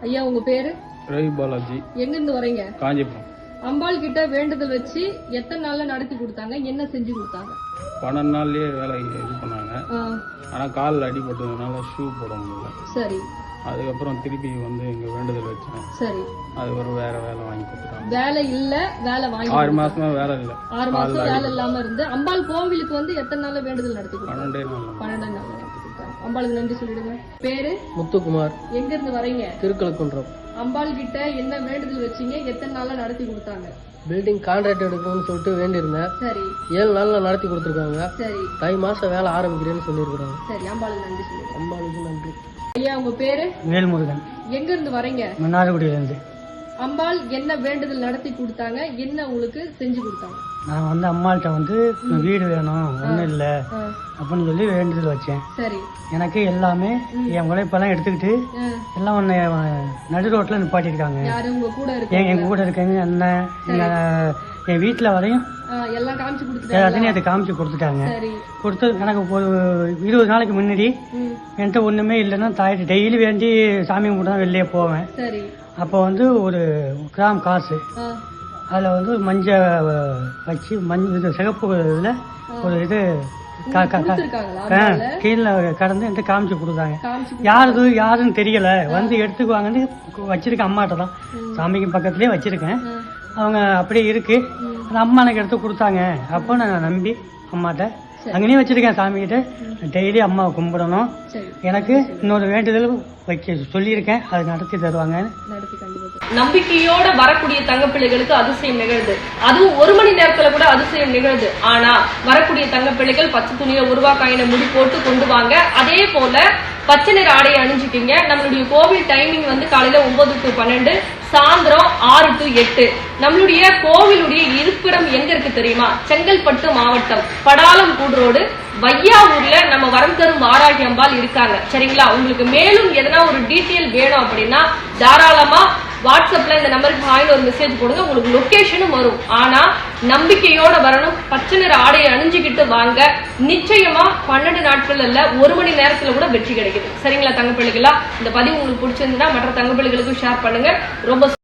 ஐயா உங்க பேரு? ரவி பாலாஜி. எங்க இருந்து வரீங்க? காஞ்சிபுரம். அம்பாள் கிட்ட வேண்டுதல் வச்சு எத்தனை நாள்ல நடத்தி கொடுத்தாங்க? என்ன செஞ்சு கொடுத்தாங்க? 12 நாள்லயே வேலை இது பண்ணாங்க. ஆனா காலில் அடிபட்டதுனால ஷூ போட முடியல. சரி. அதுக்கப்புறம் திருப்பி வந்து இங்க வேண்டுதல் வச்சேன். சரி. அது ஒரு வேற வேலை வாங்கி கொடுத்தாங்க. வேலை இல்ல, வேலை வாங்கி 6 மாசமா வேலை இல்ல. 6 மாசம் வேலை இல்லாம இருந்து அம்பாள் கோவிலுக்கு வந்து எத்தனை நாள்ல வேண்டுதல் நடத்தி கொடுத்தாங்க? 12 நாள் நடத்தி கொடுத்தாங்க. அம்பாளுக்கு நன்றி சொல்லிடுங்க. பேரு? முத்துக்குமார். எங்க இருந்து வரீங்க? திருக்கழுக்குன்றம். அம்பாள் கிட்ட என்ன வேண்டுதல் வச்சீங்க? எத்தனை நாள்ல நடத்தி கொடுத்தாங்க? பில்டிங் கான்ட்ராக்ட் எடுக்கணும்னு சொல்லிட்டு வேண்டியிருந்தேன். சரி. 7 நாள்ல நடத்தி கொடுத்துருக்காங்க. சரி. தை மாசம் வேலை ஆரம்பிக்கிறேன்னு சொல்லியிருக்காங்க. சரி. அம்பாளுக்கு நன்றி சொல்லுங்க. அம்பாளுக்கு நன்றி. ஐயா உங்க பேரு? வேல்முருகன். எங்க இருந்து வரீங்க? மன்னார்குடியில இருந்து. அம்பாள் என்ன வேண்டுதல் நடத்தி கொடுத்தாங்க? என்ன உங்களுக்கு செஞ்சு கொடுத்தாங்க? நான் வந்து அம்மாள்கிட்ட வந்து வீடு வேணும், ஒன்றும் இல்லை அப்படின்னு சொல்லி வேண்டுதல் வச்சேன். சரி. எனக்கு எல்லாமே என் உழைப்பெல்லாம் எடுத்துக்கிட்டு எல்லாம் ஒன்று நடு ரோட்டில் நிப்பாட்டிருக்காங்க. எங்க கூட இருக்கேங்க அண்ணன் என் வீட்டில் வரையும் எல்லாத்தையும் அதை காமிச்சு கொடுத்துட்டாங்க. கொடுத்து எனக்கு ஒரு 20 நாளைக்கு முன்னாடி என்கிட்ட ஒன்றுமே இல்லைன்னா தாயிட்டு டெய்லி வேண்டி சாமி கும்பிட்டு தான் வெளியே போவேன். அப்போ வந்து ஒரு கிராம் காசு அதில் வந்து மஞ்சள் வச்சு இது சிகப்பு இதில் ஒரு இது கீழே கடந்து என்கிட்ட காமிச்சு கொடுத்தாங்க. யாருன்னு தெரியல, வந்து எடுத்துக்குவாங்கன்னு வச்சிருக்கேன். அம்மாட்ட தான் சாமிக்கு பக்கத்துலேயே வச்சிருக்கேன். அவங்க அப்படியே இருக்கு. அந்த அம்மா எனக்கு எடுத்து கொடுத்தாங்க. அப்போ நான் நம்பி அம்மாட்ட அங்கேயும் வச்சிருக்கேன். சாமி கிட்ட டெய்லி அம்மாவை கும்பிடணும். எனக்கு இன்னொரு வேண்டுதல் வைக்க சொல்லியிருக்கேன், அது நடத்தி தருவாங்க. நம்பிக்கையோட வரக்கூடிய தங்கப்பிள்ளைகளுக்கு அதிசயம் நிகழ்து. அதுவும் 1 மணி நேரத்துல கூட அதிசயம் நிகழ்து. ஆனா வரக்கூடிய தங்கப்பிள்ளைகள் பச்சை துணியில உருவாக்காயின முடி போட்டு கொண்டு வாங்க. அதே போல பச்சை நிற ஆடையை அணிஞ்சுக்கிங்க. நம்மளுடைய கோவில் டைமிங் வந்து காலையில 9 to 12, சாயந்தரம் 6 to 8. நம்மளுடைய கோவிலுடைய இருப்பிடம் எங்க இருக்கு தெரியுமா? செங்கல்பட்டு மாவட்டம், படாலம் கூடுரோடு, வையாவூர்ல நம்ம வரம் தரும் வாராகி அம்பாள் இருக்காங்க. சரிங்களா? உங்களுக்கு மேலும் எதனா ஒரு டீட்டெயில் வேணும் அப்படின்னா தாராளமா வாட்ஸ்அப்ல இந்த நம்பருக்கு ஹாய்னு ஒரு மெசேஜ் போடுங்க. உங்களுக்கு லொகேஷனும் வரும். ஆனா நம்பிக்கையோட வரணும். பச்சை நிற ஆடையை அணிஞ்சுக்கிட்டு வாங்க. நிச்சயமா 12 நாட்கள் அல்ல, 1 மணி நேரத்துல கூட வெற்றி கிடைக்குது. சரிங்களா தங்கப்பிள்ளைகளா? இந்த பதிவு உங்களுக்கு பிடிச்சிருந்தா மற்ற தங்கப்பிள்ளைகளுக்கும் ஷேர் பண்ணுங்க. ரொம்ப